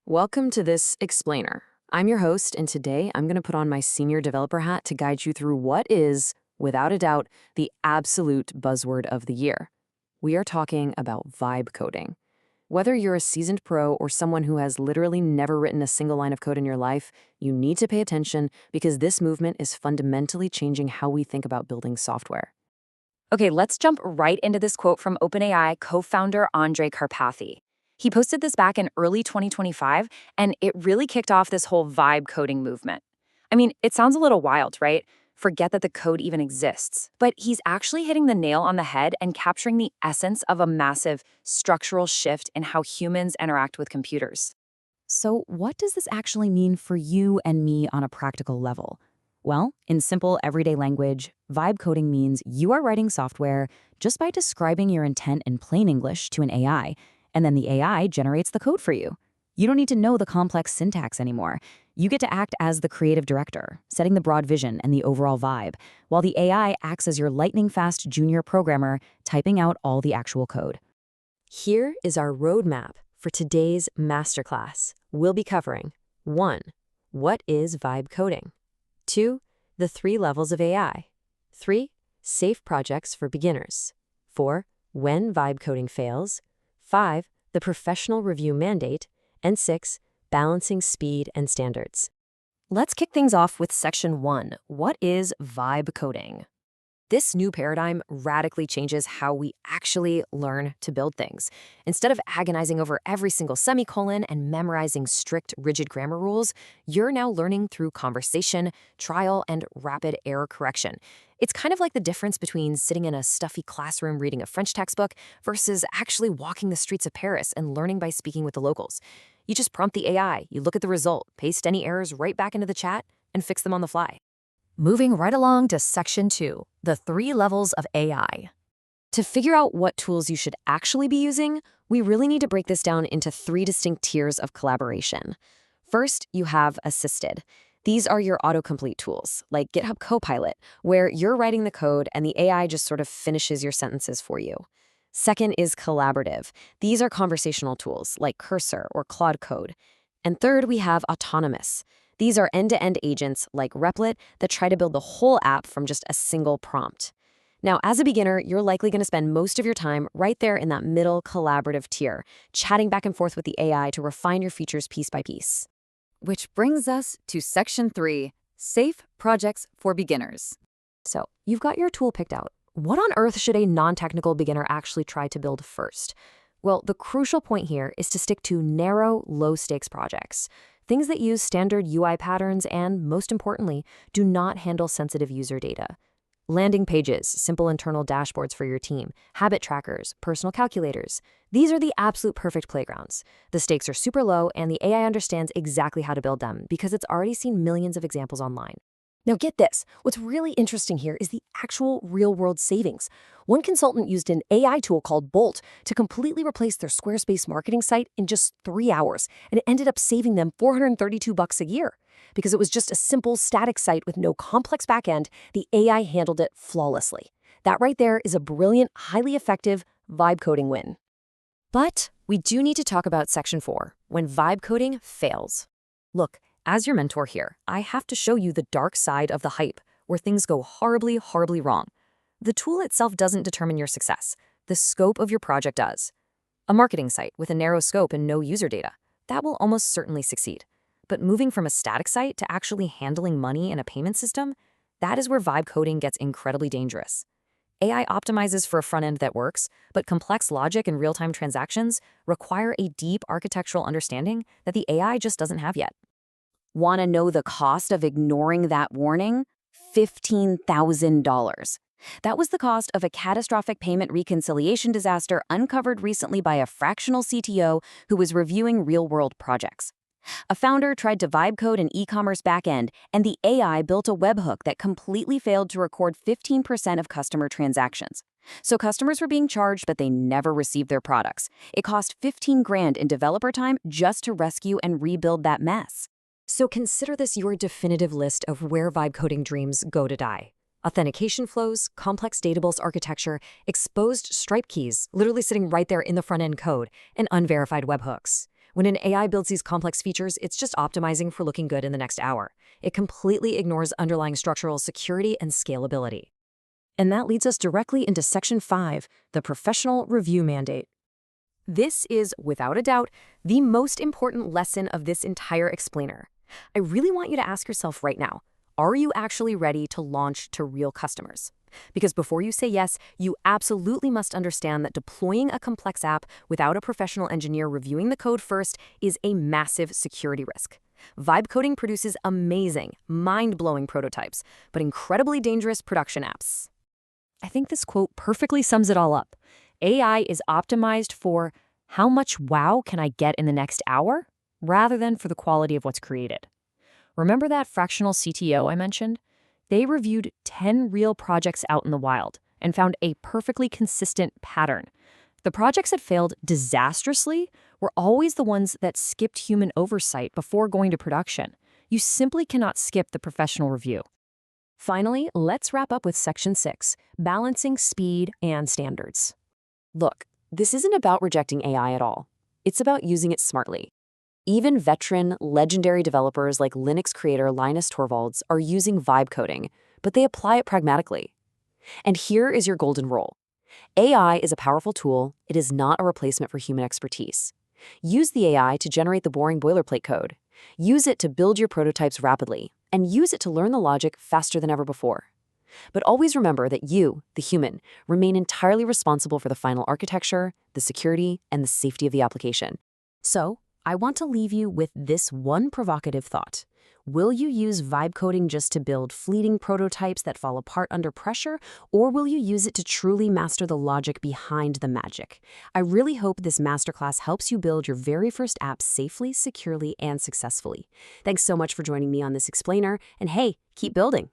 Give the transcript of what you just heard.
Welcome to this explainer. I'm your host, and today I'm going to put on my senior developer hat to guide you through what is, without a doubt, the absolute buzzword of the year. We are talking about vibe coding. Whether you're a seasoned pro or someone who has literally never written a single line of code in your life, you need to pay attention because this movement is fundamentally changing how we think about building software. Okay, let's jump right into this quote from OpenAI co-founder Andre Karpathy. He posted this back in early 2025, and it really kicked off this whole vibe coding movement. I mean, it sounds a little wild, right? Forget that the code even exists. But he's actually hitting the nail on the head and capturing the essence of a massive structural shift in how humans interact with computers. So, what does this actually mean for you and me on a practical level? Well, in simple, everyday language, vibe coding means you are writing software just by describing your intent in plain English to an AI, and then the AI generates the code for you. You don't need to know the complex syntax anymore. You get to act as the creative director, setting the broad vision and the overall vibe, while the AI acts as your lightning-fast junior programmer, typing out all the actual code. Here is our roadmap for today's masterclass. We'll be covering 1. What is vibe coding? 2. The 3 levels of AI. 3. Safe projects for beginners. 4. When vibe coding fails. 5. The professional review mandate. And 6. Balancing speed and standards. Let's kick things off with section 1. What is vibe coding? This new paradigm radically changes how we actually learn to build things. Instead of agonizing over every single semicolon and memorizing strict, rigid grammar rules, you're now learning through conversation, trial, and rapid error correction. It's kind of like the difference between sitting in a stuffy classroom reading a French textbook versus actually walking the streets of Paris and learning by speaking with the locals. You just prompt the AI, you look at the result, paste any errors right back into the chat, and fix them on the fly. Moving right along to section 2, the 3 levels of AI. To figure out what tools you should actually be using, we really need to break this down into 3 distinct tiers of collaboration. First, you have assisted. These are your autocomplete tools, like GitHub Copilot, where you're writing the code and the AI just sort of finishes your sentences for you. Second is collaborative. These are conversational tools, like Cursor or Claude Code. And third, we have autonomous. These are end-to-end agents like Replit that try to build the whole app from just a single prompt. Now, as a beginner, you're likely going to spend most of your time right there in that middle collaborative tier, chatting back and forth with the AI to refine your features piece by piece. Which brings us to section 3, safe projects for beginners. So, you've got your tool picked out. What on earth should a non-technical beginner actually try to build first? Well, the crucial point here is to stick to narrow, low-stakes projects. Things that use standard UI patterns and, most importantly, do not handle sensitive user data. Landing pages, simple internal dashboards for your team, habit trackers, personal calculators. These are the absolute perfect playgrounds. The stakes are super low, and the AI understands exactly how to build them because it's already seen millions of examples online. Now get this, what's really interesting here is the actual real-world savings. One consultant used an AI tool called Bolt to completely replace their Squarespace marketing site in just 3 hours, and it ended up saving them $432 a year. Because it was just a simple static site with no complex backend, the AI handled it flawlessly. That right there is a brilliant, highly effective vibe coding win. But we do need to talk about section 4, when vibe coding fails. Look, as your mentor here, I have to show you the dark side of the hype, where things go horribly, horribly wrong. The tool itself doesn't determine your success. The scope of your project does. A marketing site with a narrow scope and no user data, that will almost certainly succeed. But moving from a static site to actually handling money in a payment system, that is where vibe coding gets incredibly dangerous. AI optimizes for a front end that works, but complex logic and real-time transactions require a deep architectural understanding that the AI just doesn't have yet. Want to know the cost of ignoring that warning? $15,000. That was the cost of a catastrophic payment reconciliation disaster uncovered recently by a fractional CTO who was reviewing real-world projects. A founder tried to vibe code an e-commerce backend, and the AI built a webhook that completely failed to record 15% of customer transactions. So customers were being charged, but they never received their products. It cost $15,000 in developer time just to rescue and rebuild that mess. So consider this your definitive list of where vibe coding dreams go to die. Authentication flows, complex database architecture, exposed Stripe keys, literally sitting right there in the front-end code, and unverified webhooks. When an AI builds these complex features, it's just optimizing for looking good in the next hour. It completely ignores underlying structural security and scalability. And that leads us directly into Section 5, the professional review mandate. This is, without a doubt, the most important lesson of this entire explainer. I really want you to ask yourself right now, are you actually ready to launch to real customers? Because before you say yes, you absolutely must understand that deploying a complex app without a professional engineer reviewing the code first is a massive security risk. Vibe coding produces amazing, mind-blowing prototypes, but incredibly dangerous production apps. I think this quote perfectly sums it all up. AI is optimized for how much wow can I get in the next hour, rather than for the quality of what's created. Remember that fractional CTO I mentioned? They reviewed 10 real projects out in the wild and found a perfectly consistent pattern. The projects that failed disastrously were always the ones that skipped human oversight before going to production. You simply cannot skip the professional review. Finally, let's wrap up with Section 6, balancing speed and standards. Look, this isn't about rejecting AI at all. It's about using it smartly. Even veteran, legendary developers like Linux creator Linus Torvalds are using vibe coding, but they apply it pragmatically. And here is your golden rule. AI is a powerful tool. It is not a replacement for human expertise. Use the AI to generate the boring boilerplate code. Use it to build your prototypes rapidly, and use it to learn the logic faster than ever before. But always remember that you, the human, remain entirely responsible for the final architecture, the security, and the safety of the application. So, I want to leave you with this one provocative thought. Will you use vibe coding just to build fleeting prototypes that fall apart under pressure, or will you use it to truly master the logic behind the magic? I really hope this masterclass helps you build your very first app safely, securely, and successfully. Thanks so much for joining me on this explainer, and hey, keep building.